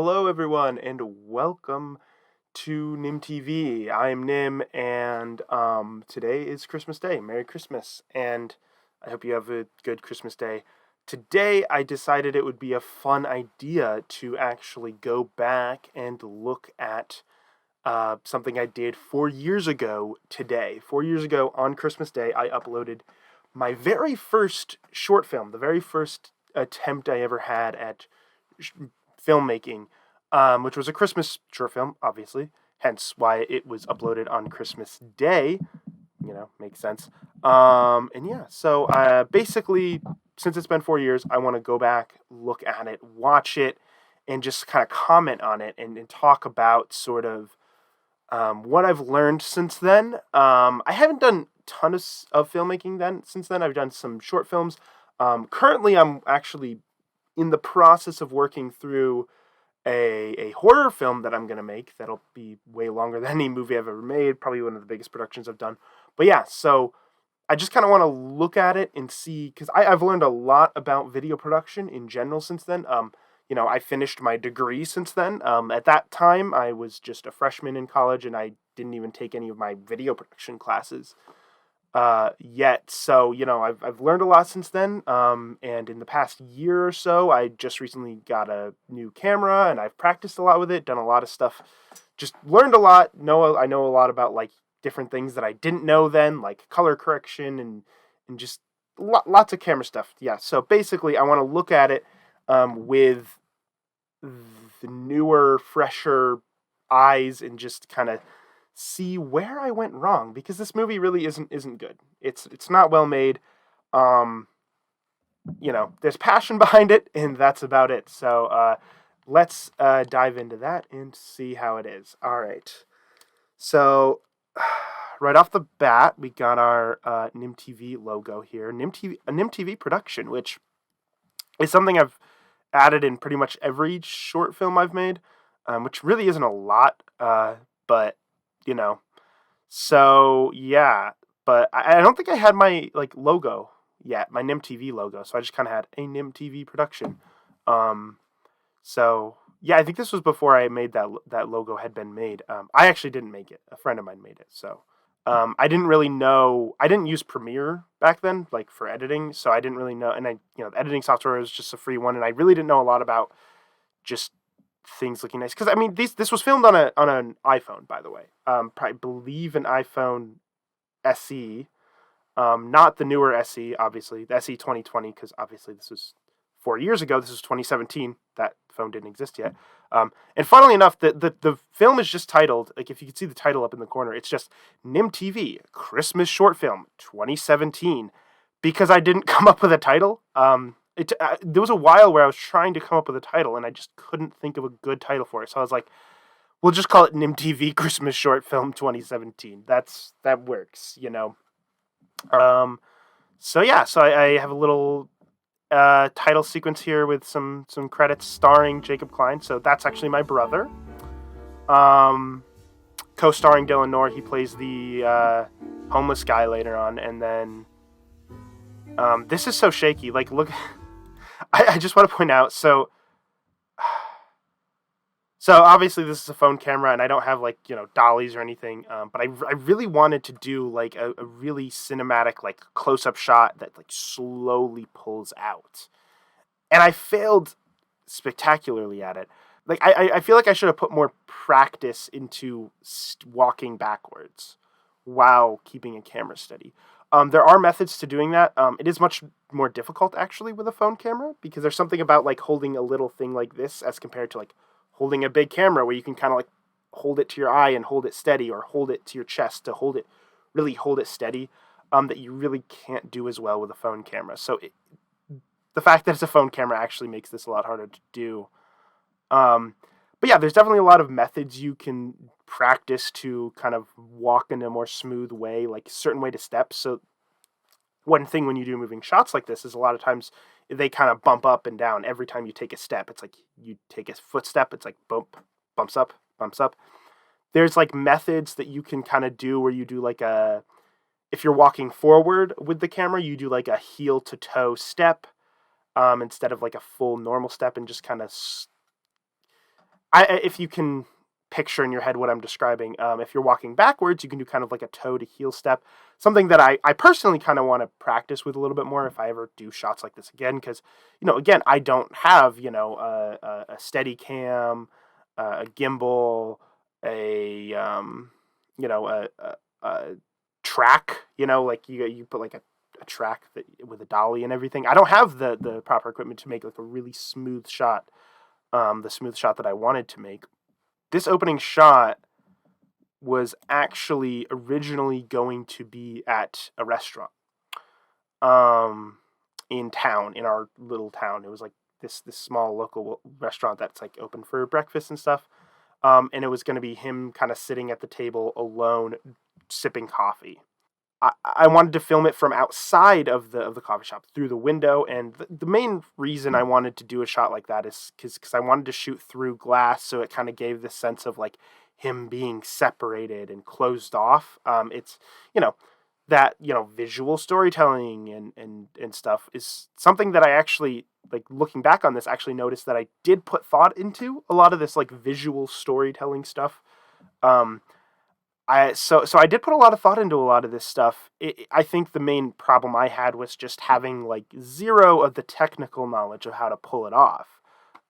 Hello, everyone, and welcome to Nim TV. I am Nim, and today is Christmas Day. Merry Christmas, and I hope you have a good Christmas day. Today, I decided it would be a fun idea to actually go back and look at something I did 4 years ago today. 4 years ago on Christmas Day, I uploaded my very first short film, the very first attempt I ever had at filmmaking, which was a Christmas short film, obviously, hence why it was uploaded on Christmas Day. Makes sense. And yeah, so basically, since it's been 4 years, I want to go back, look at it, watch it, and just kind of comment on it and talk about sort of what I've learned since then. I haven't done tons of filmmaking since then. I've done some short films. Currently, I'm actually in the process of working through a horror film that I'm going to make that'll be way longer than any movie I've ever made, probably one of the biggest productions I've done. But yeah, so I just kind of want to look at it and see, because I've learned a lot about video production in general since then. I finished my degree since then. At that time, I was just a freshman in college, and I didn't even take any of my video production classes yet. So, I've learned a lot since then. And in the past year or so, I just recently got a new camera and I've practiced a lot with it, done a lot of stuff, just learned a lot. I know a lot about like different things that I didn't know then, like color correction and just lots of camera stuff. Yeah. So basically I want to look at it, with the newer, fresher eyes and just kind of see where I went wrong, because this movie really isn't good. It's not well made. Um, there's passion behind it, and that's about it. So let's dive into that and see how it is. All right. So right off the bat, we got our Nim TV logo here. A Nim TV production, which is something I've added in pretty much every short film I've made, which really isn't a lot, but you know. So yeah, but I don't think I had my like logo yet, my Nim TV logo. So I just kind of had a Nim TV production. Um, so yeah, I think this was before I made that logo had been made. I actually didn't make it. A friend of mine made it. So I didn't really know. I didn't use Premiere back then, like for editing. So I didn't really know. And the editing software was just a free one, and I really didn't know a lot about just things looking nice. Because I mean, this was filmed on an iPhone, by the way. I believe an iPhone SE, not the newer SE, obviously the SE 2020, because obviously this was 4 years ago. This was 2017. That phone didn't exist yet. And funnily enough, the film is just titled, like if you can see the title up in the corner, it's just Nim TV Christmas Short Film 2017, because I didn't come up with a title. There was a while where I was trying to come up with a title, and I just couldn't think of a good title for it. So I was like, we'll just call it Nim TV Christmas Short Film 2017. That works. So yeah, so I have a little title sequence here with some credits starring Jacob Klein. So that's actually my brother. Co-starring Dylan Noor, he plays the homeless guy later on, and then this is so shaky. Like, look, I just want to point out. So obviously this is a phone camera, and I don't have like dollies or anything. But I really wanted to do like a really cinematic like close-up shot that like slowly pulls out, and I failed spectacularly at it. Like I feel like I should have put more practice into walking backwards while keeping a camera steady. There are methods to doing that. It is much more difficult actually with a phone camera, because there's something about like holding a little thing like this as compared to like holding a big camera, where you can kind of like hold it to your eye and hold it steady, or hold it to your chest to hold it steady, that you really can't do as well with a phone camera. So the fact that it's a phone camera actually makes this a lot harder to do. But yeah, there's definitely a lot of methods you can practice to kind of walk in a more smooth way, like a certain way to step. So one thing when you do moving shots like this is a lot of times they kind of bump up and down every time you take a step. It's like you take a footstep, it's like bumps up, bumps up. There's like methods that you can kind of do where you do like if you're walking forward with the camera, you do like a heel to toe step, instead of like a full normal step, and just kind of if you can picture in your head what I'm describing, if you're walking backwards, you can do kind of like a toe to heel step. Something that I personally kind of want to practice with a little bit more if I ever do shots like this again, because again, I don't have a steady cam, a gimbal, a a track. Like you put like a track with a dolly and everything. I don't have the proper equipment to make like a really smooth shot, the smooth shot that I wanted to make. This opening shot was actually originally going to be at a restaurant in town, in our little town. It was like this small local restaurant that's like open for breakfast and stuff. And it was going to be him kind of sitting at the table alone, sipping coffee. I wanted to film it from outside of the coffee shop through the window, and the main reason I wanted to do a shot like that is because I wanted to shoot through glass, so it kind of gave this sense of like him being separated and closed off. It's that visual storytelling and stuff is something that I actually, like, looking back on this, actually noticed that I did put thought into a lot of this like visual storytelling stuff. So I did put a lot of thought into a lot of this stuff. I think the main problem I had was just having like zero of the technical knowledge of how to pull it off.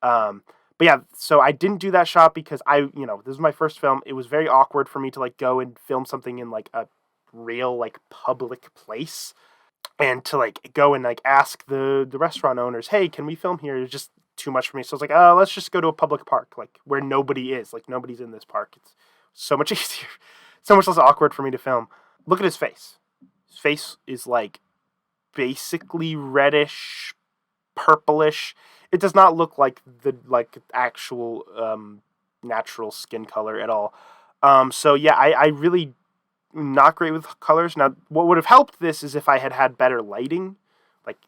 But yeah, so I didn't do that shot because this was my first film. It was very awkward for me to like go and film something in like a real like public place, and to like go and like ask the restaurant owners, hey, can we film here? It's just too much for me. So I was like, oh, let's just go to a public park, like where nobody is, like nobody's in this park. It's so much easier, so much less awkward for me to film. Look at his face. His face is like basically reddish, purplish. It does not look like the actual natural skin color at all. So yeah, I really not great with colors. Now, what would have helped this is if I had had better lighting, like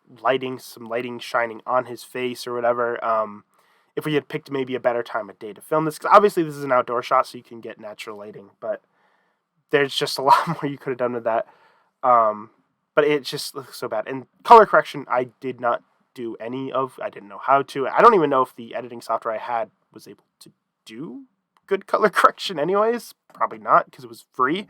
some lighting shining on his face or whatever. If we had picked maybe a better time of day to film this, because obviously this is an outdoor shot, so you can get natural lighting, but there's just a lot more you could have done with that. But it just looks so bad. And color correction, I did not do any of. I didn't know how to. I don't even know if the editing software I had was able to do good color correction anyways. Probably not, because it was free.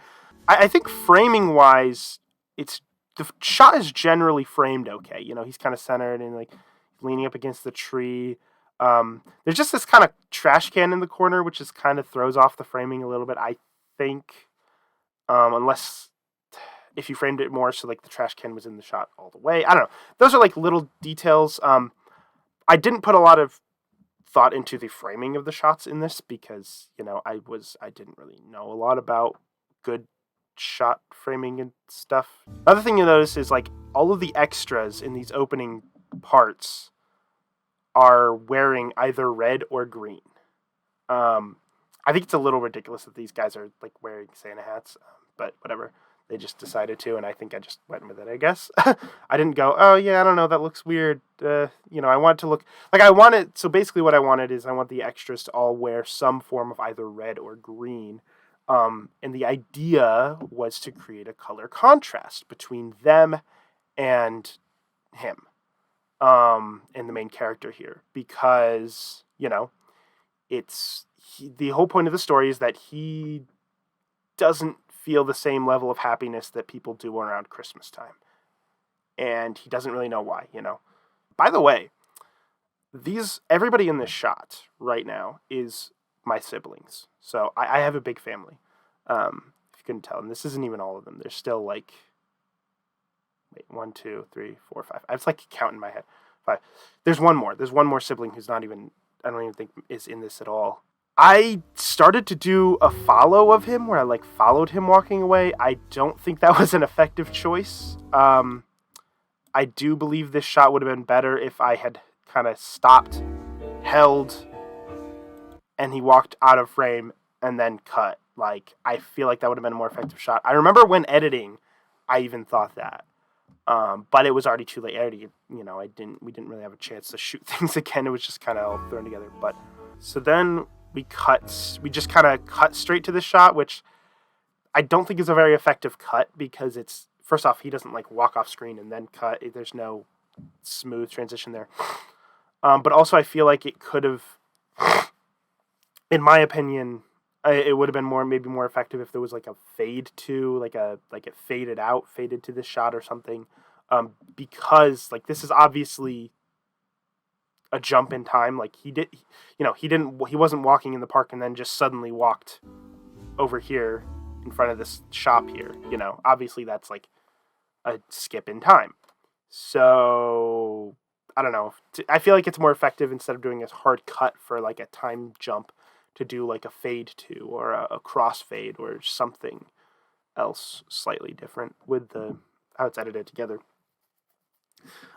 I think framing wise, the shot is generally framed okay. He's kind of centered and like leaning up against the tree. There's just this kind of trash can in the corner, which just kind of throws off the framing a little bit, I think. Unless if you framed it more so like the trash can was in the shot all the way. I don't know. Those are like little details. I didn't put a lot of thought into the framing of the shots in this because, I didn't really know a lot about good shot framing and stuff. Another thing you notice is like all of the extras in these opening parts are wearing either red or green. I think it's a little ridiculous that these guys are like wearing Santa hats, but whatever. They just decided to, and I think I just went with it, I guess. I didn't go, oh yeah, I don't know, that looks weird. I wanted to look like so basically what I wanted is I want the extras to all wear some form of either red or green. And the idea was to create a color contrast between them and him, and the main character here, because, the whole point of the story is that he doesn't feel the same level of happiness that people do around Christmas time. And he doesn't really know why, By the way, everybody in this shot right now is my siblings. So I have a big family. If you couldn't tell, and this isn't even all of them. There's still like, 1, 2, 3, 4, 5. I was like counting in my head. 5. There's one more. There's one more sibling who's not even, I don't even think is in this at all. I started to do a follow of him where I like followed him walking away. I don't think that was an effective choice. I do believe this shot would have been better if I had kind of stopped, held, and he walked out of frame and then cut. Like, I feel like that would have been a more effective shot. I remember when editing, I even thought that. But it was already too late. We didn't really have a chance to shoot things again. It was just kind of all thrown together. But so then we just kind of cut straight to the shot, which I don't think is a very effective cut because it's, first off, he doesn't like walk off screen and then cut. There's no smooth transition there. But also I feel like it could have in my opinion, it would have been maybe more effective if there was like a fade to, like it faded to this shot or something, because like this is obviously a jump in time. Like he wasn't walking in the park and then just suddenly walked over here in front of this shop here. Obviously that's like a skip in time. So I don't know. I feel like it's more effective instead of doing a hard cut for like a time jump to do like a fade to or a cross fade or something else slightly different with how it's edited together.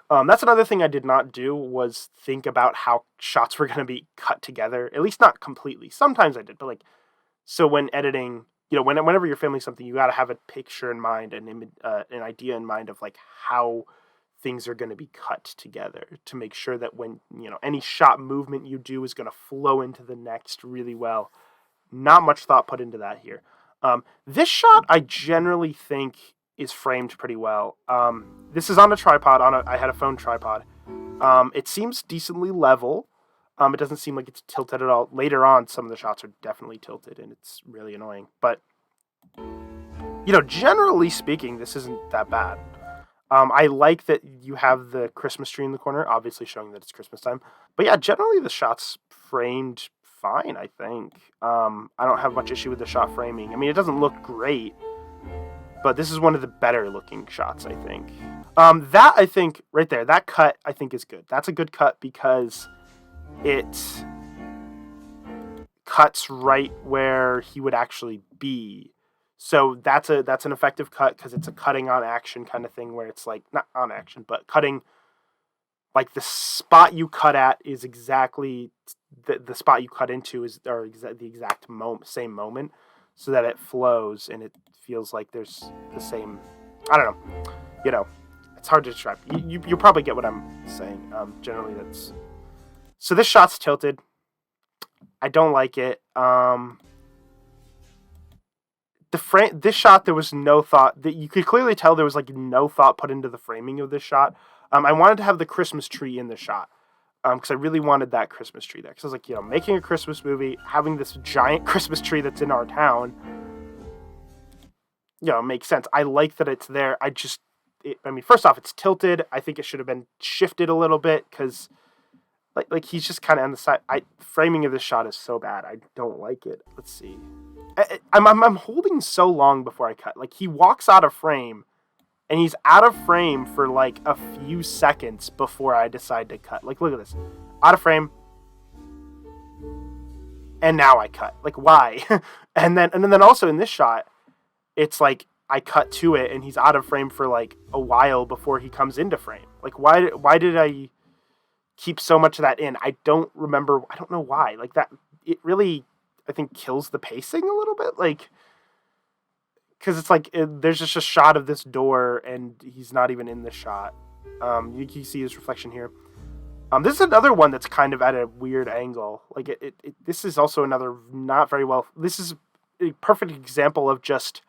That's another thing I did not do, was think about how shots were going to be cut together. At least not completely. Sometimes I did, but like, so when editing, whenever you're filming something, you got to have a picture in mind, an idea in mind of like how things are going to be cut together to make sure that when, any shot movement you do is going to flow into the next really well. Not much thought put into that here. This shot, I generally think, is framed pretty well. This is on a tripod. I had a phone tripod. It seems decently level. It doesn't seem like it's tilted at all. Later on, some of the shots are definitely tilted, and it's really annoying. But, generally speaking, this isn't that bad. I like that you have the Christmas tree in the corner, obviously showing that it's Christmas time. But yeah, generally the shot's framed fine, I think. I don't have much issue with the shot framing. I mean, it doesn't look great, but this is one of the better looking shots, I think. That, I think, right there, that cut, I think, is good. That's a good cut because it cuts right where he would actually be. So that's an effective cut because it's a cutting on action kind of thing where it's like, not on action, but cutting, like the spot you cut at is exactly the spot you cut into the exact same moment, so that it flows and it feels like there's the same, I don't know, it's hard to describe. You probably get what I'm saying. Generally that's, so this shot's tilted. I don't like it. This shot, there was no thought, that you could clearly tell there was like no thought put into the framing of this shot. I wanted to have the Christmas tree in the shot, because I really wanted that Christmas tree there. Because I was like, making a Christmas movie, having this giant Christmas tree that's in our town, makes sense. I like that it's there. First off, it's tilted. I think it should have been shifted a little bit because, like he's just kind of on the side. Framing of this shot is so bad. I don't like it. Let's see. I'm holding so long before I cut. Like, he walks out of frame, and he's out of frame for like a few seconds before I decide to cut. Like, look at this. Out of frame. And now I cut. Like, why? and then also in this shot, it's like I cut to it and he's out of frame for like a while before he comes into frame. Like, why did I keep so much of that in? I don't remember. I don't know why. Like, that, it really, I think, kills the pacing a little bit. Like, because it's like there's just a shot of this door and he's not even in the shot. You can see his reflection here. This is another one that's kind of at a weird angle. Like, this is also another not very well. This is a perfect example of just,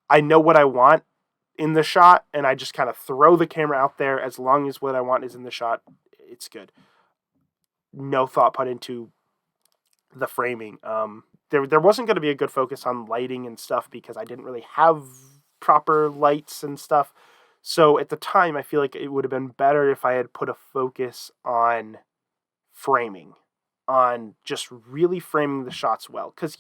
I know what I want in the shot, and I just kind of throw the camera out there. As long as what I want is in the shot, it's good. No thought put into the framing. There wasn't going to be a good focus on lighting and stuff because I didn't really have proper lights and stuff. So at the time, I feel like it would have been better if I had put a focus on framing, on just really framing the shots well. Because,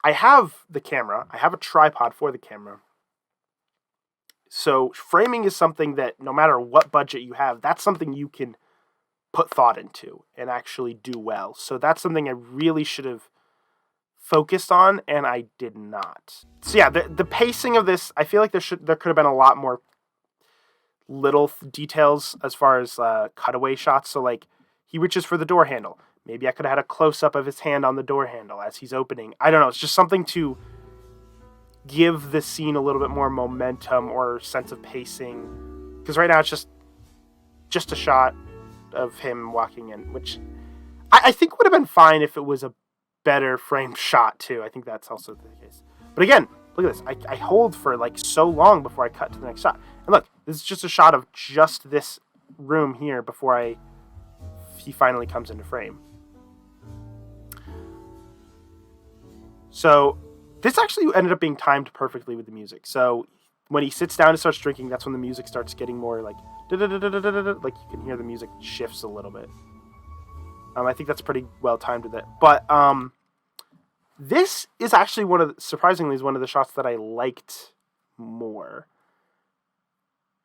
I have the camera. I have a tripod for the camera. So framing is something that no matter what budget you have, that's something you can put thought into and actually do well. So that's something I really should have focused on, and I did not. So yeah, the pacing of this, I feel like there could have been a lot more little details as far as cutaway shots. So like, he reaches for the door handle. Maybe I could have had a close-up of his hand on the door handle as he's opening. I don't know. It's just something to give the scene a little bit more momentum or sense of pacing. Because right now it's just a shot of him walking in, which I think would have been fine if it was a better framed shot too. I think that's also the case. But again, look at this. I hold for like so long before I cut to the next shot. And look, this is just a shot of just this room here before he finally comes into frame. So this actually ended up being timed perfectly with the music. So when he sits down and starts drinking, that's when the music starts getting more like like you can hear the music shifts a little bit. I think that's pretty well timed with it. But this is actually surprisingly one of the shots that I liked more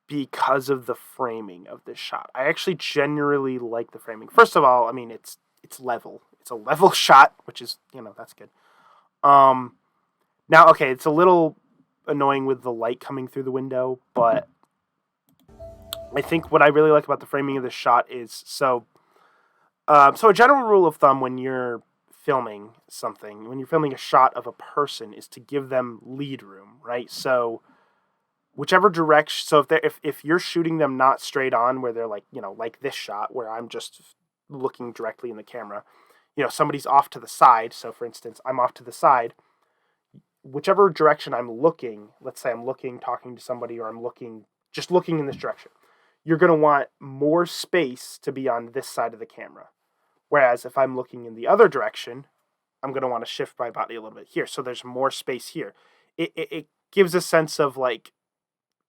because of the framing of this shot. I actually generally like the framing. First of all, I mean it's level. It's a level shot, which is, that's good. Now, okay, it's a little annoying with the light coming through the window, but I think what I really like about the framing of this shot is so a general rule of thumb when you're filming something, when you're filming a shot of a person, is to give them lead room, right? So whichever direction, so if you're shooting them not straight on, where they're like, like this shot where I'm just looking directly in the camera, somebody's off to the side. So for instance, I'm off to the side. Whichever direction I'm looking, let's say I'm looking, talking to somebody, or I'm just looking in this direction, you're going to want more space to be on this side of the camera. Whereas if I'm looking in the other direction, I'm going to want to shift my body a little bit here. So there's more space here. It gives a sense of like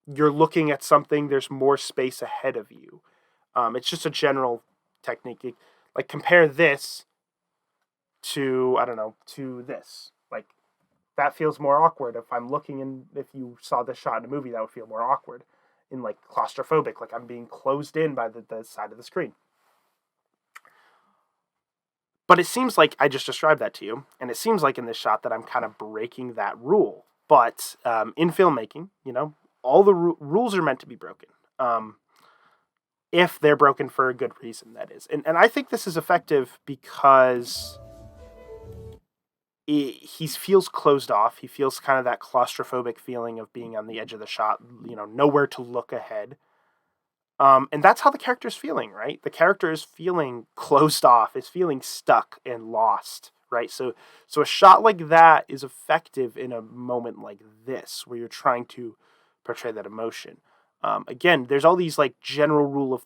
you're looking at something, there's more space ahead of you. It's just a general technique. Like compare this to, I don't know, to this. Like that feels more awkward. If I'm looking in, if you saw this shot in a movie, that would feel more awkward and like claustrophobic, like I'm being closed in by the side of the screen. But it seems like I just described that to you, and it seems like in this shot that I'm kind of breaking that rule. But in filmmaking, all the rules are meant to be broken. If they're broken for a good reason, that is. And I think this is effective because he feels closed off. He feels kind of that claustrophobic feeling of being on the edge of the shot, nowhere to look ahead. And that's how the character is feeling, right? The character is feeling closed off, is feeling stuck and lost, right? So a shot like that is effective in a moment like this, where you're trying to portray that emotion. Again, there's all these like general rules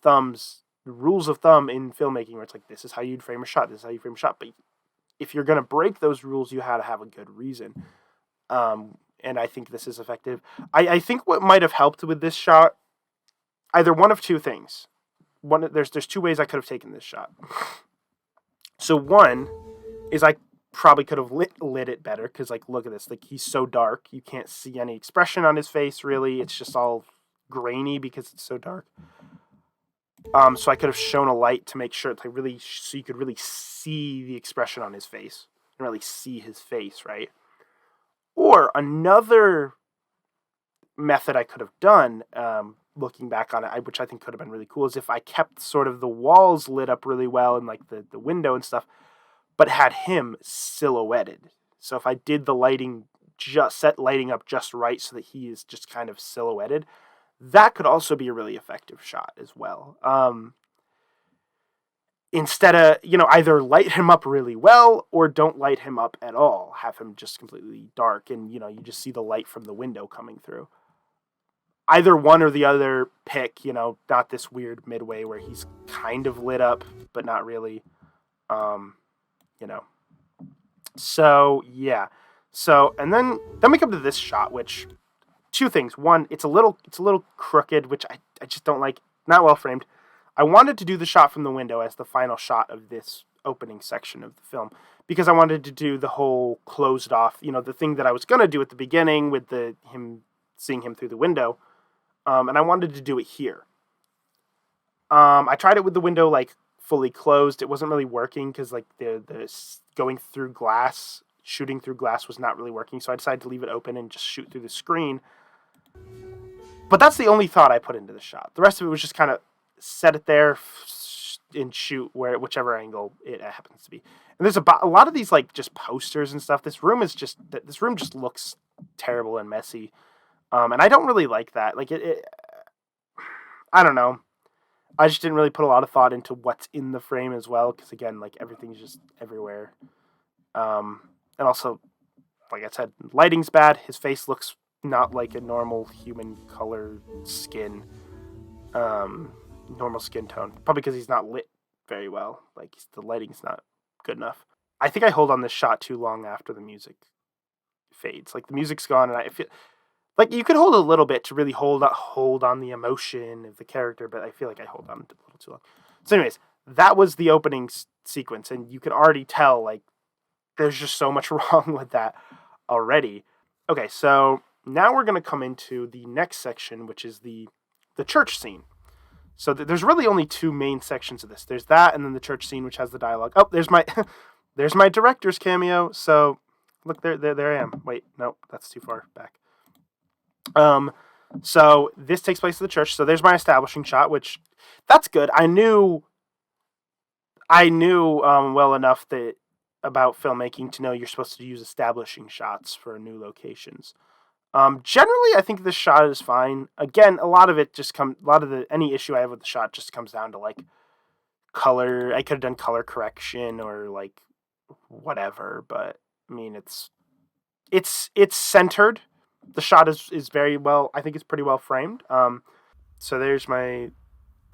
of thumb in filmmaking, where it's like, this is how you'd frame a shot, this is how you frame a shot. But if you're going to break those rules, you had to have a good reason. And I think this is effective. I think what might have helped with this shot, either one of two things. There's two ways I could have taken this shot. So one is I probably could have lit it better, because like, look at this, like he's so dark, you can't see any expression on his face really. It's just all grainy because it's so dark. So I could have shown a light to make sure so you could really see the expression on his face and really see his face, right? Or another method I could have done, looking back on it, which I think could have been really cool, is if I kept sort of the walls lit up really well and like the window and stuff, but had him silhouetted. So if I did the lighting, set lighting up just right so that he is just kind of silhouetted, that could also be a really effective shot as well. Instead of, either light him up really well or don't light him up at all. Have him just completely dark and, you just see the light from the window coming through. Either one or the other pick, not this weird midway where he's kind of lit up, but not really, So, yeah. So, and then we come to this shot, which, two things. One, it's a little crooked, which I just don't like. Not well framed. I wanted to do the shot from the window as the final shot of this opening section of the film, because I wanted to do the whole closed off, the thing that I was going to do at the beginning with seeing him through the window. And I wanted to do it here. I tried it with the window like fully closed. It wasn't really working because like the going through glass, shooting through glass was not really working. So I decided to leave it open and just shoot through the screen. But that's the only thought I put into the shot. The rest of it was just kind of set it there and shoot whichever angle it happens to be. And there's a lot of these like just posters and stuff. This room just looks terrible and messy. And I don't really like that. Like I don't know. I just didn't really put a lot of thought into what's in the frame as well, because again, like everything's just everywhere. And also, like I said, lighting's bad. His face looks not like a normal human color skin, normal skin tone. Probably because he's not lit very well. Like the lighting's not good enough. I think I hold on this shot too long after the music fades. Like the music's gone, and I feel like you could hold a little bit to really hold on the emotion of the character, but I feel like I hold on a little too long. So, anyways, that was the opening sequence, and you can already tell like there's just so much wrong with that already. Okay, so now we're gonna come into the next section, which is the church scene. So there's really only two main sections of this. There's that, and then the church scene, which has the dialogue. Oh, there's my there's my director's cameo. So look, there I am. Wait, no, that's too far back. So this takes place at the church. So there's my establishing shot, which that's good. I knew well enough about filmmaking to know you're supposed to use establishing shots for new locations. Generally, I think this shot is fine. Again, any issue I have with the shot just comes down to like color. I could have done color correction or like whatever, but I mean, it's centered. The shot is very well. I think it's pretty well framed. So there's my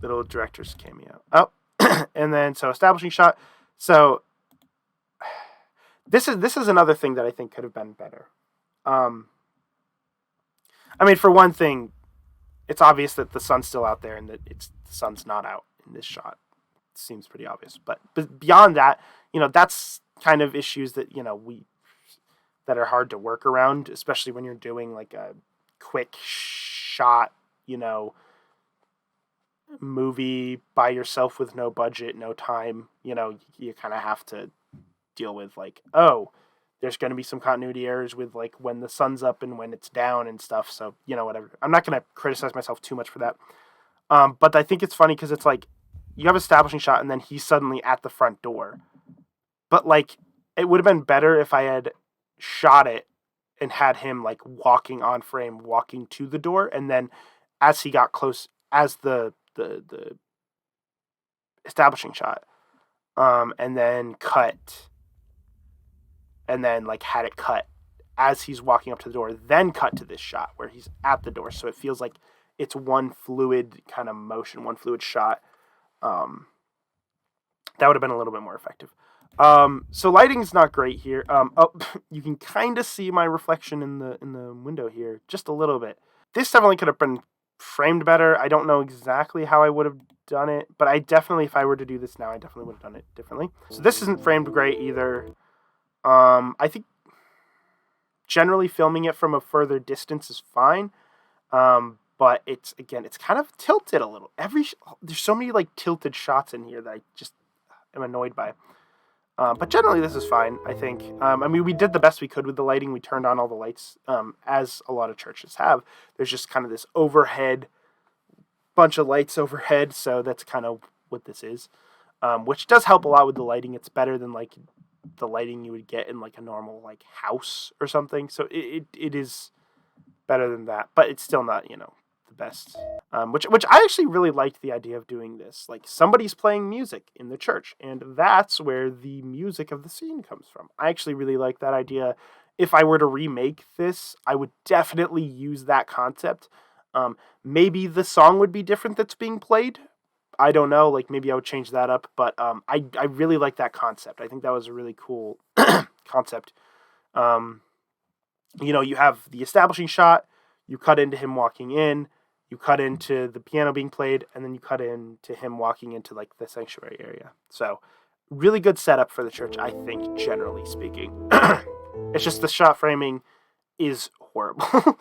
little director's cameo. Oh, and then so establishing shot. So this is another thing that I think could have been better. I mean, for one thing, it's obvious that the sun's still out there and that the sun's not out in this shot. It seems pretty obvious. But beyond that, that's kind of issues that, that are hard to work around, especially when you're doing like a quick shot, movie by yourself with no budget, no time. You kind of have to deal with like, oh, there's going to be some continuity errors with like when the sun's up and when it's down and stuff. So, whatever. I'm not going to criticize myself too much for that. But I think it's funny because it's like you have establishing shot and then he's suddenly at the front door. But like it would have been better if I had shot it and had him like walking on frame, walking to the door. And then as he got close, as the establishing shot, and then cut. And then like had it cut as he's walking up to the door, then cut to this shot where he's at the door. So it feels like it's one fluid kind of motion, one fluid shot. That would have been a little bit more effective. So lighting's not great here. You can kind of see my reflection in the window here, just a little bit. This definitely could have been framed better. I don't know exactly how I would have done it, but I definitely, if I were to do this now, I definitely would have done it differently. So this isn't framed great either. I think generally filming it from a further distance is fine. But it's kind of tilted a little. There's so many like tilted shots in here that I just am annoyed by. But generally this is fine, I think. I mean, we did the best we could with the lighting. We turned on all the lights, as a lot of churches have. There's just kind of this bunch of lights overhead. So that's kind of what this is. Which does help a lot with the lighting. It's better than like the lighting you would get in like a normal like house or something. So it is better than that, but it's still not, the best. Which I actually really liked the idea of doing this. Like somebody's playing music in the church, and that's where the music of the scene comes from. I actually really like that idea. If I were to remake this, I would definitely use that concept. Maybe the song would be different that's being played. I don't know, like maybe I would change that up, but I really like that concept. I think that was a really cool concept. You have the establishing shot, you cut into him walking in, you cut into the piano being played, and then you cut into him walking into like the sanctuary area. So really good setup for the church, I think, generally speaking. It's just the shot framing is horrible.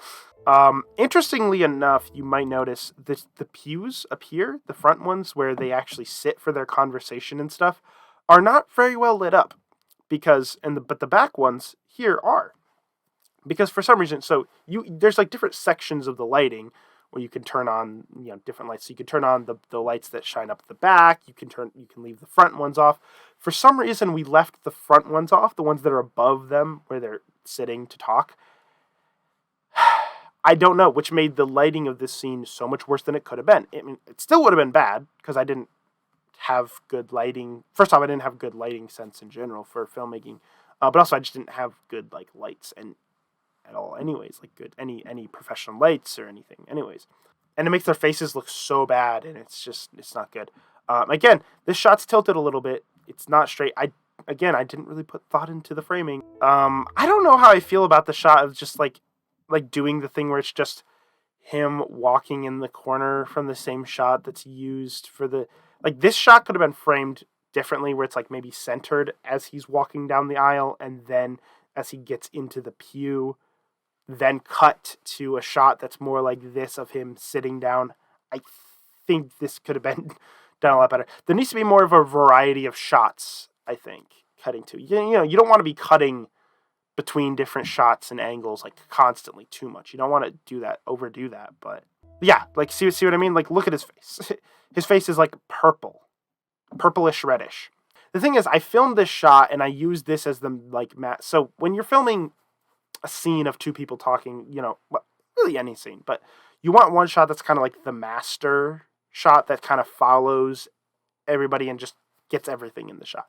Interestingly enough, you might notice that the pews up here, the front ones where they actually sit for their conversation and stuff, are not very well lit up but the back ones here are, because for some reason, there's like different sections of the lighting where you can turn on, different lights. So you can turn on the lights that shine up the back. You can leave the front ones off. For some reason, we left the front ones off, the ones that are above them where they're sitting to talk. I don't know, which made the lighting of this scene so much worse than it could have been. I mean, it still would have been bad because I didn't have good lighting. First off, I didn't have good lighting sense in general for filmmaking, but also I just didn't have good like lights at all. Anyways, like good any professional lights or anything. Anyways, and it makes their faces look so bad, and it's not good. Again, this shot's tilted a little bit. It's not straight. I didn't really put thought into the framing. I don't know how I feel about the shot of just like doing the thing where it's just him walking in the corner from the same shot that's used for the like this shot could have been framed differently where it's like maybe centered as he's walking down the aisle and then as he gets into the pew then cut to a shot that's more like this of him sitting down. I think this could have been done a lot better. There needs to be more of a variety of shots, I think, cutting to. You know, you don't want to be cutting between different shots and angles like constantly too much. You don't want to do that, overdo that, but yeah, like see what I mean? Like look at his face. His face is like purplish reddish. The thing is, I filmed this shot and I used this as the like mat. So when you're filming a scene of two people talking, you know, really any scene, but you want one shot that's kind of like the master shot that kind of follows everybody and just gets everything in the shot.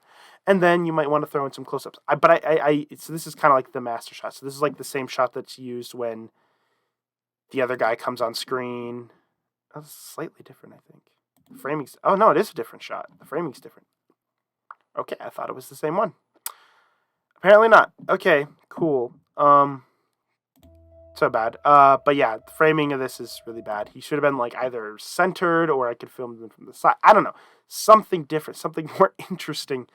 And then you might want to throw in some close-ups. So this is kind of like the master shot. So this is like the same shot that's used when the other guy comes on screen. Oh, it's slightly different, I think. The framing's, oh no, it is a different shot. The framing's different. Okay, I thought it was the same one. Apparently not. Okay, cool. So bad. But yeah, the framing of this is really bad. He should have been like either centered or I could film them from the side. I don't know. Something different, something more interesting.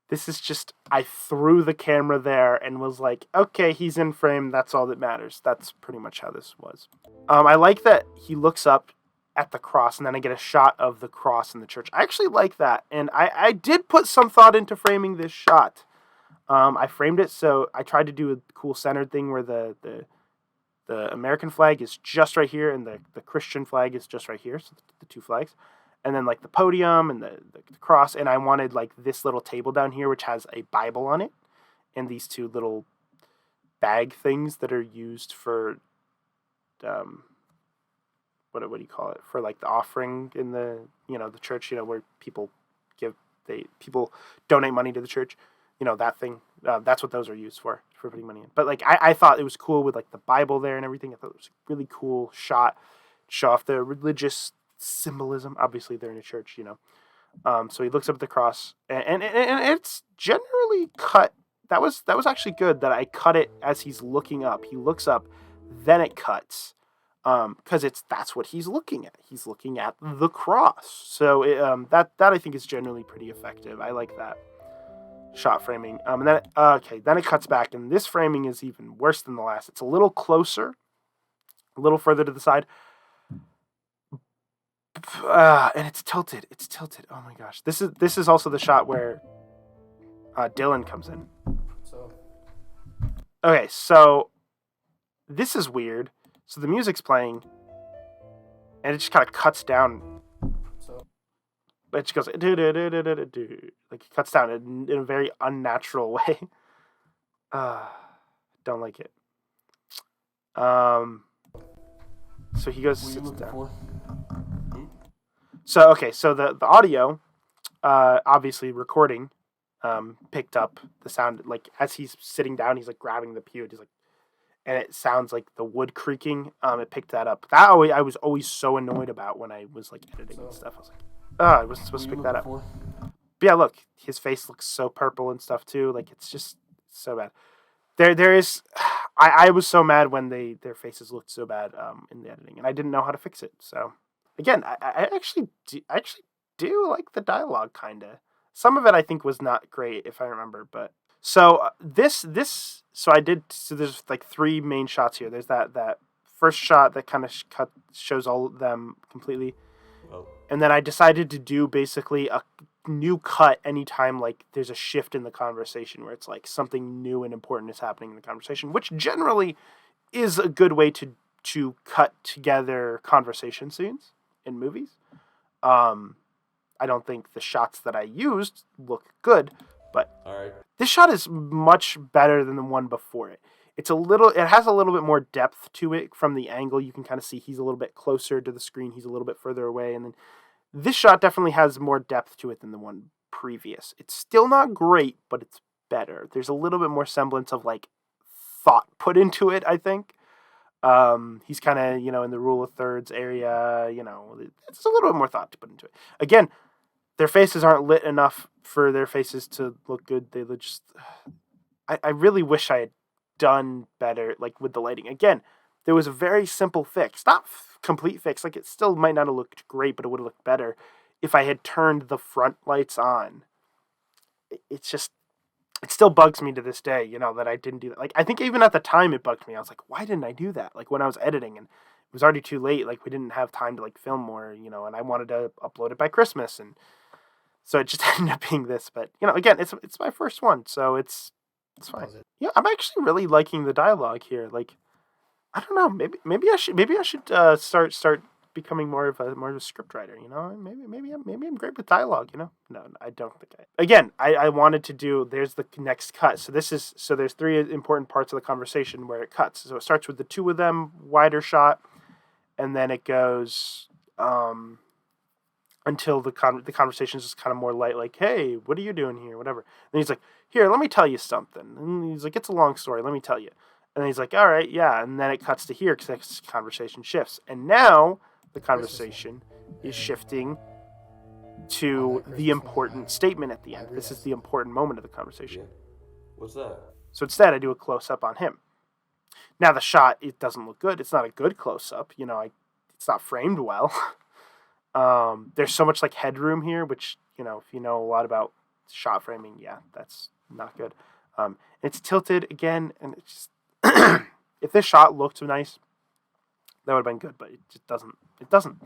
This is just, I threw the camera there and was like, okay, he's in frame. That's all that matters. That's pretty much how this was. I like that he looks up at the cross and then I get a shot of the cross in the church. I actually like that. And I did put some thought into framing this shot. I framed it so I tried to do a cool centered thing where the American flag is just right here and the Christian flag is just right here. So the two flags. And then like the podium and the cross. And I wanted like this little table down here, which has a Bible on it. And these two little bag things that are used for, what do you call it? For like the offering in the, you know, the church, you know, where people people donate money to the church. You know, that thing. That's what those are used for putting money in. But like, I thought it was cool with like the Bible there and everything. I thought it was a really cool shot. Show off the religious symbolism. Obviously, they're in a church, you know. So he looks up at the cross, and it's generally cut. That was actually good that I cut it as he's looking up. He looks up, then it cuts, because that's what he's looking at. He's looking at the cross. So that I think is generally pretty effective. I like that shot framing. And then then it cuts back, and this framing is even worse than the last. It's a little closer, a little further to the side. And it's tilted. Oh my gosh. This is also the shot where Dylan comes in. Okay, so this is weird. So the music's playing, and it just kind of cuts down. It just goes like it cuts down in a very unnatural way. Don't like it. So he goes sits down. So the audio, obviously recording, picked up the sound like as he's sitting down, he's like grabbing the pew, he's like, and it sounds like the wood creaking. It picked that up. That I was always so annoyed about when I was like editing and stuff. I was like, I wasn't supposed to pick that up. But yeah, look, his face looks so purple and stuff too. Like it's just so bad. There is, I was so mad when their faces looked so bad in the editing, and I didn't know how to fix it. So again, I actually do like the dialogue kinda. Some of it I think was not great if I remember, but so so there's like three main shots here. There's that first shot that kind of shows all of them completely. Oh. And then I decided to do basically a new cut anytime like there's a shift in the conversation where it's like something new and important is happening in the conversation, which generally is a good way to cut together conversation scenes in movies. I don't think the shots that I used look good, but all right. This shot is much better than the one before it. It has a little bit more depth to it from the angle. You can kind of see he's a little bit closer to the screen. He's a little bit further away. And then this shot definitely has more depth to it than the one previous. It's still not great, but it's better. There's a little bit more semblance of like thought put into it, I think. He's kind of, in the rule of thirds area, it's a little bit more thought to put into it. Again, their faces aren't lit enough for their faces to look good. They look just, I really wish I had done better, like, with the lighting. Again, there was a very simple fix, not complete fix. Like, it still might not have looked great, but it would have looked better if I had turned the front lights on. It's just, it still bugs me to this day, that I didn't do that. Like, I think even at the time it bugged me. I was like, why didn't I do that? Like, when I was editing, and it was already too late. Like, we didn't have time to, like, film more, and I wanted to upload it by Christmas, and so it just ended up being this. But, again, it's my first one, so it's fine. Yeah, I'm actually really liking the dialogue here. Like, I don't know, maybe I should start becoming more of a script writer. Maybe I'm great with dialogue. No, I don't think I. Again, I wanted to do. There's the next cut. So there's three important parts of the conversation where it cuts. So it starts with the two of them, wider shot, and then it goes until the conversation is just kind of more light, like, hey, what are you doing here, whatever. And he's like, here, let me tell you something. And he's like, it's a long story, let me tell you. And he's like, all right, yeah. And then it cuts to here because the conversation shifts. And now the conversation is shifting to the important statement at the end. This is the important moment of the conversation. What's that? So instead, I do a close-up on him. Now, the shot, it doesn't look good. It's not a good close-up. It's not framed well. There's so much, like, headroom here, which, if you know a lot about shot framing, yeah, that's not good. It's tilted again, and it's just, if this shot looked nice, that would have been good, but it just doesn't. It doesn't.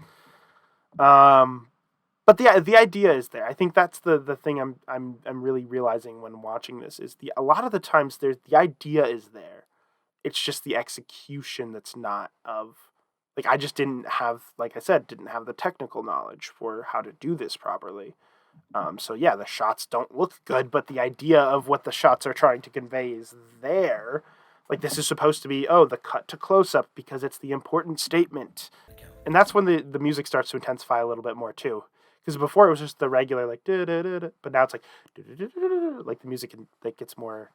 But the idea is there. I think that's the thing I'm really realizing when watching this is a lot of the times the idea is there. It's just the execution that's not of. Like, I just didn't have, like I said, the technical knowledge for how to do this properly. So yeah, the shots don't look good, but the idea of what the shots are trying to convey is there. Like, this is supposed to be, the cut to close-up because it's the important statement. And that's when the music starts to intensify a little bit more, too. Because before it was just the regular, like, da-da-da-da, but now it's like, da-da-da-da-da, like, the music gets more.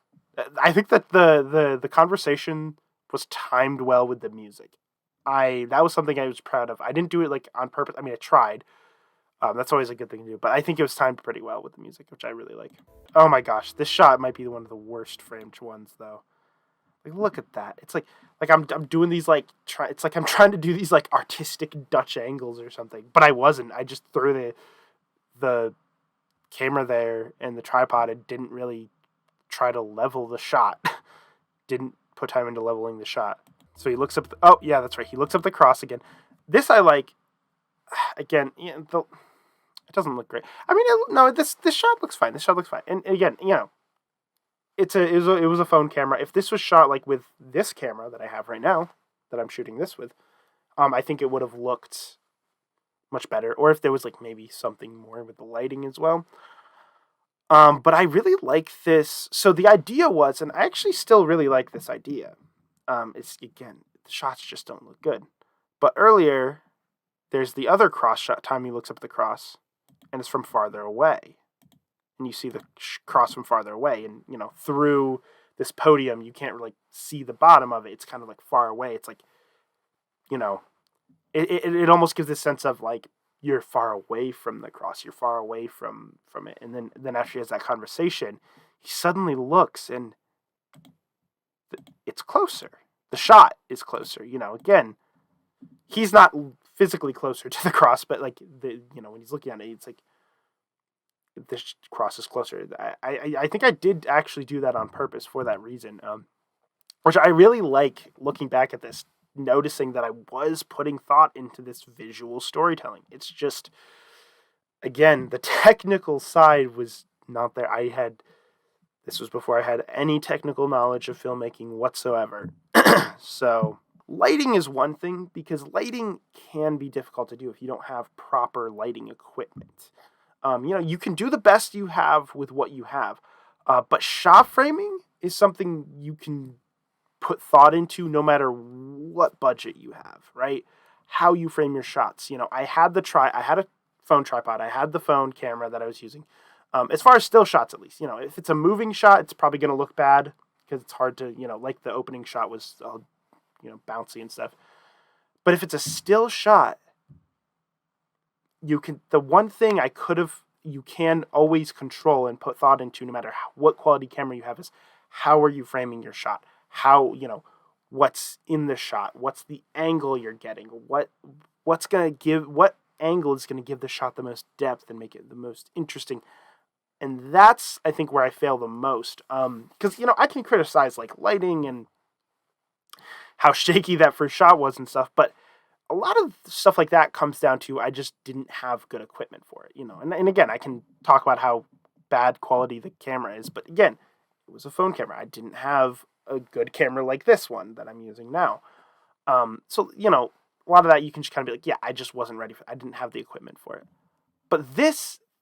I think that the conversation was timed well with the music. That was something I was proud of. I didn't do it, like, on purpose. I mean, I tried. That's always a good thing to do. But I think it was timed pretty well with the music, which I really like. Oh my gosh, this shot might be one of the worst framed ones, though. Like, look at that. It's like I'm doing these, like, it's like I'm trying to do these, like, artistic Dutch angles or something. But I wasn't. I just threw the camera there and the tripod and didn't really try to level the shot. Didn't put time into leveling the shot. So he looks up. Oh, yeah, that's right. He looks up the cross again. This I like. Again, it doesn't look great. I mean, this shot looks fine. This shot looks fine. And again, it was a phone camera. If this was shot, like, with this camera that I have right now, that I'm shooting this with, I think it would have looked much better. Or if there was, like, maybe something more with the lighting as well. But I really like this. So the idea was, and I actually still really like this idea. It's, again, the shots just don't look good. But earlier, there's the other cross shot. Time he looks up at the cross, and it's from farther away. And you see the cross from farther away, and through this podium you can't really see the bottom of it. It's kind of, like, far away. It's like, it almost gives this sense of, like, you're far away from the cross, you're far away from it. And then after he has that conversation, he suddenly looks, and it's closer. The shot is closer. Again, he's not physically closer to the cross, but, like, when he's looking at it, it's like this cross is closer. I think I did actually do that on purpose for that reason, which I really like looking back at this, noticing that I was putting thought into this visual storytelling. It's just, again, the technical side was not there. This was before I had any technical knowledge of filmmaking whatsoever. So lighting is one thing, because lighting can be difficult to do if you don't have proper lighting equipment. You can do the best you have with what you have. But shot framing is something you can put thought into no matter what budget you have, right? How you frame your shots. I had a phone tripod. I had the phone camera that I was using. As far as still shots, at least, if it's a moving shot, it's probably going to look bad because it's hard to, like the opening shot was all, bouncy and stuff. But if it's a still shot, the one thing you can always control and put thought into, no matter what quality camera you have, is how are you framing your shot? How, what's in the shot? What's the angle you're getting? What angle is going to give the shot the most depth and make it the most interesting? And that's, I think, where I fail the most. Because, I can criticize like lighting and how shaky that first shot was and stuff, but a lot of stuff like that comes down to I just didn't have good equipment for it, And again, I can talk about how bad quality the camera is, but again, it was a phone camera. I didn't have a good camera like this one that I'm using now. So, a lot of that you can just kind of be like, yeah, I just wasn't ready for it. I didn't have the equipment for it. But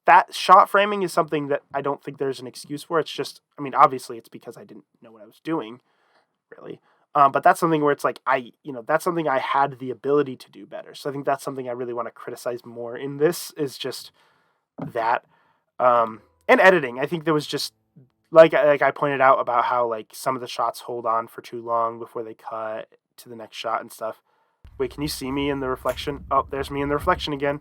that shot framing is something that I don't think there's an excuse for. It's just, obviously it's because I didn't know what I was doing, really. But that's something where it's like, that's something I had the ability to do better. So I think that's something I really want to criticize more in this is just that. And editing. I think there was just, like I pointed out about how like some of the shots hold on for too long before they cut to the next shot and stuff. Wait, can you see me in the reflection? Oh, there's me in the reflection again.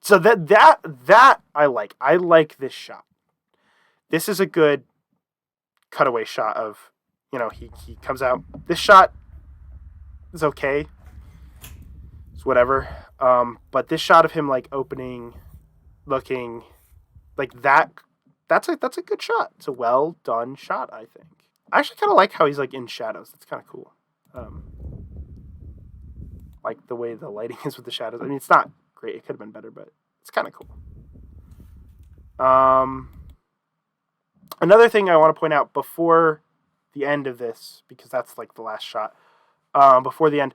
So that I like. I like this shot. This is a good cutaway shot of, he comes out. This shot is okay. It's whatever. But this shot of him like opening, looking like that's a good shot. It's a well done shot, I think. I actually kind of like how he's like in shadows. That's kind of cool. Like the way the lighting is with the shadows. It's not great. It could have been better, but it's kind of cool. Another thing I want to point out before the end of this, because that's like the last shot, before the end,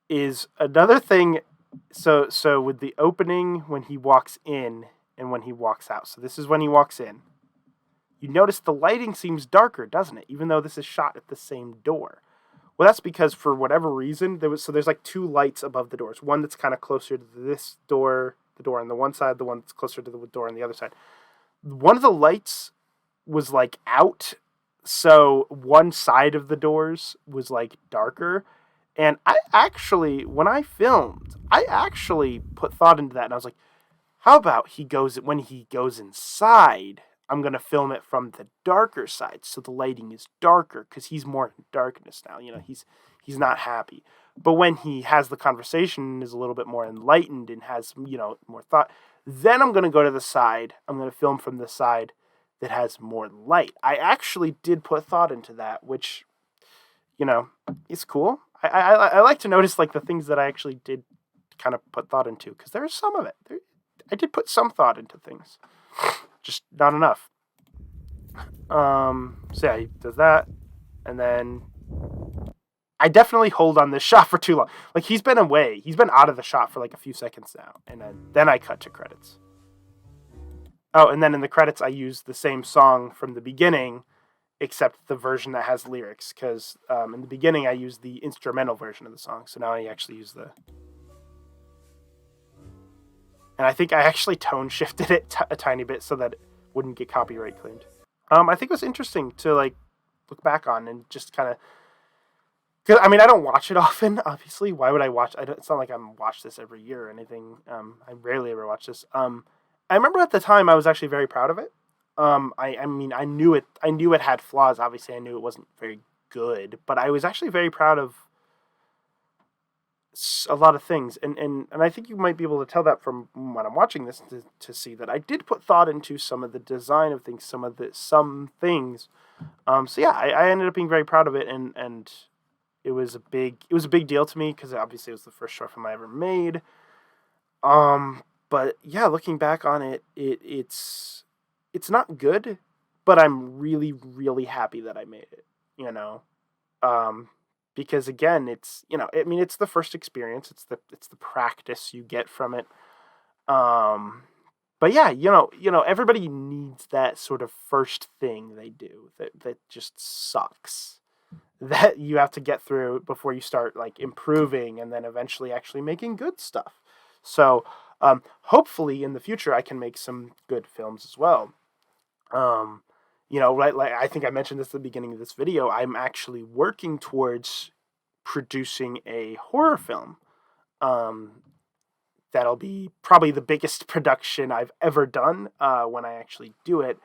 is another thing. So with the opening when he walks in and when he walks out. So this is when he walks in. You notice the lighting seems darker, doesn't it? Even though this is shot at the same door. Well, that's because for whatever reason, there's like two lights above the doors. One that's kind of closer to this door, the door on the one side, the one that's closer to the door on the other side. One of the lights was like out, so one side of the doors was like darker. And I actually, when I filmed, I actually put thought into that, and I was like, how about when he goes inside, I'm going to film it from the darker side so the lighting is darker because he's more in darkness now. He's not happy. But when he has the conversation and is a little bit more enlightened and has, more thought, then I'm going to go to the side. I'm going to film from the side that has more light. I actually did put thought into that, which, is cool. I like to notice like the things that I actually did kind of put thought into because there's some of it. I did put some thought into things. Just not enough. So yeah, he does that, and then I definitely hold on this shot for too long. Like he's been away, he's been out of the shot for like a few seconds now, and then I cut to credits. Oh, and then in the credits I use the same song from the beginning, except the version that has lyrics, because in the beginning I used the instrumental version of the song, so now I actually use the. And I think I actually tone shifted it a tiny bit so that it wouldn't get copyright claimed. I think it was interesting to like look back on and just kind of. Because I don't watch it often. Obviously, why would I watch? It's not like I'm watch this every year or anything. I rarely ever watch this. I remember at the time I was actually very proud of it. I knew it. I knew it had flaws. Obviously, I knew it wasn't very good, but I was actually very proud of a lot of things, and I think you might be able to tell that from when I'm watching this to see that I did put thought into some of the design of things, some things. So yeah, I ended up being very proud of it, and it was a big deal to me because obviously it was the first short film I ever made. But yeah, looking back on it, it's not good, but I'm really, really happy that I made it. Because again, it's it's the first experience. It's the practice you get from it. But yeah, everybody needs that sort of first thing they do that just sucks. That you have to get through before you start like improving and then eventually actually making good stuff. So hopefully in the future I can make some good films as well. Right, like I think I mentioned this at the beginning of this video, I'm actually working towards producing a horror film. That'll be probably the biggest production I've ever done when I actually do it.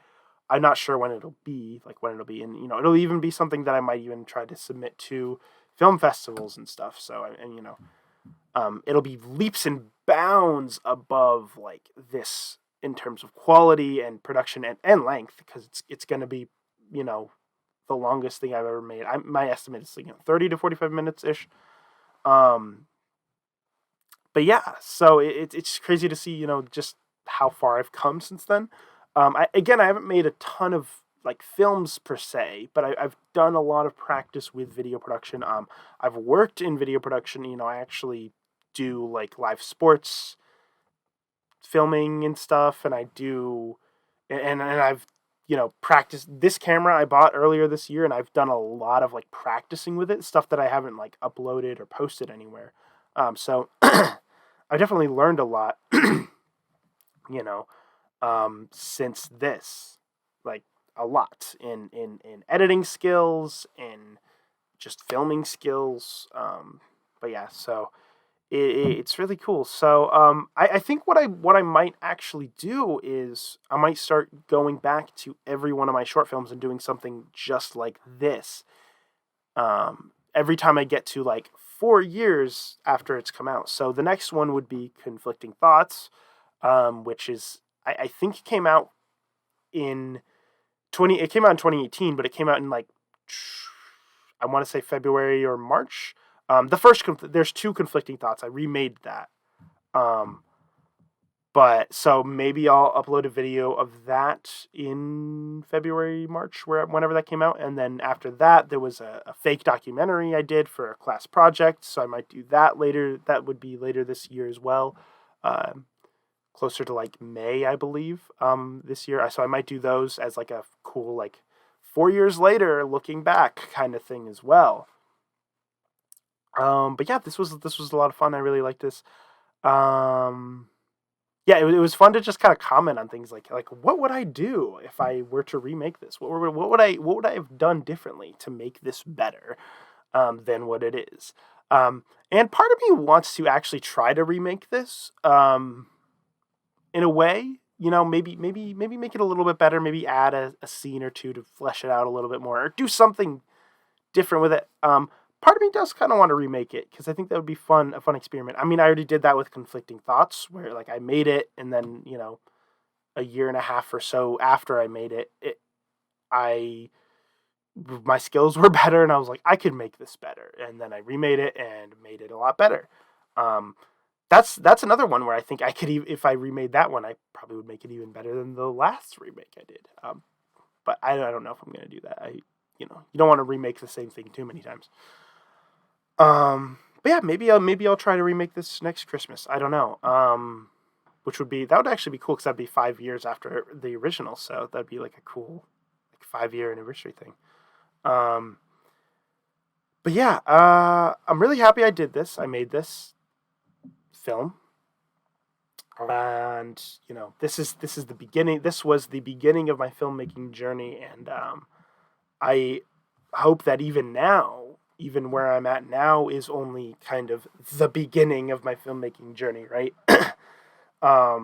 I'm not sure when it'll be, and it'll even be something that I might even try to submit to film festivals and stuff. So, and it'll be leaps and bounds above like this in terms of quality and production and length, because it's going to be, the longest thing I've ever made. My estimate is 30 to 45 minutes ish. But yeah, so it's crazy to see, just how far I've come since then. I haven't made a ton of like films per se, but I've done a lot of practice with video production. I've worked in video production. I actually do like live sports filming and stuff, and I do, and I've practiced this camera I bought earlier this year, and I've done a lot of like practicing with it, stuff that I haven't like uploaded or posted anywhere. So I definitely learned a lot, since this, like a lot in editing skills, in just filming skills. But yeah, so it's really cool. So I think what I might actually do is I might start going back to every one of my short films and doing something just like this. Every time I get to like 4 years after it's come out. So the next one would be Conflicting Thoughts, which is I think came out in it came out in 2018, but it came out in like I want to say February or March. There's two Conflicting Thoughts. I remade that. But so maybe I'll upload a video of that in February, March, whenever that came out. And then after that, there was a fake documentary I did for a class project. So I might do that later. That would be later this year as well. Closer to like May, I believe, this year. So I might do those as like a cool, like 4 years later, looking back kind of thing as well. But yeah, this was a lot of fun. I really liked this. Yeah, it was fun to just kind of comment on things like what would I do if I were to remake this? What would I have done differently to make this better than what it is? And part of me wants to actually try to remake this in a way. Maybe make it a little bit better. Maybe add a scene or two to flesh it out a little bit more, or do something different with it. Part of me does kind of want to remake it because I think that would be a fun experiment. I mean, I already did that with Conflicting Thoughts, where like I made it, and then a year and a half or so after I made it, my skills were better, and I was like, I could make this better, and then I remade it and made it a lot better. That's another one where I think I could, if I remade that one, I probably would make it even better than the last remake I did. But I don't know if I'm gonna do that. You don't want to remake the same thing too many times. But yeah, maybe I'll try to remake this next Christmas. I don't know. That would actually be cool because that'd be 5 years after the original, so that'd be like a cool like 5-year anniversary thing. But yeah, I'm really happy I did this. I made this film, and this is the beginning. This was the beginning of my filmmaking journey, and I hope that even where I'm at now is only kind of the beginning of my filmmaking journey, right? I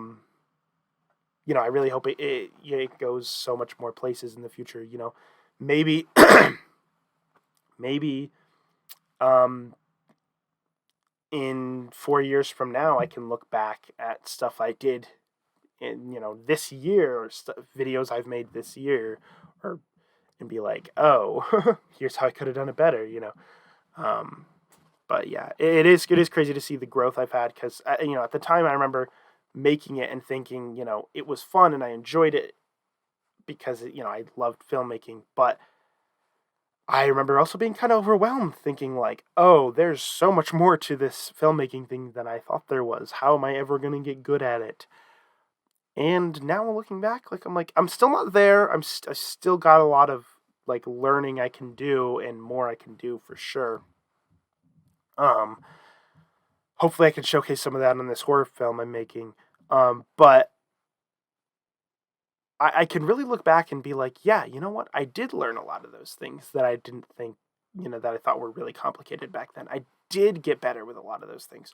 really hope it goes so much more places in the future. Maybe maybe in 4 years from now, I can look back at stuff I did in this year, or videos I've made this year, and be like, oh, here's how I could have done it better. But yeah, it is crazy to see the growth I've had, because at the time I remember making it and thinking it was fun and I enjoyed it because I loved filmmaking, but I remember also being kind of overwhelmed, thinking like, oh, there's so much more to this filmmaking thing than I thought there was. How am I ever going to get good at it? And now looking back, I'm still not there. I still got a lot of like learning I can do, and more I can do for sure. Hopefully I can showcase some of that in this horror film I'm making. But I can really look back and be like, yeah, you know what? I did learn a lot of those things that I didn't think, that I thought were really complicated back then. I did get better with a lot of those things.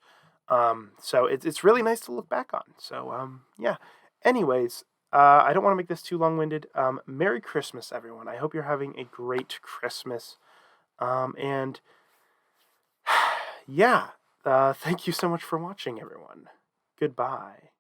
So it's really nice to look back on. So, yeah. Anyways, I don't want to make this too long-winded. Merry Christmas, everyone. I hope you're having a great Christmas. And yeah, thank you so much for watching, everyone. Goodbye.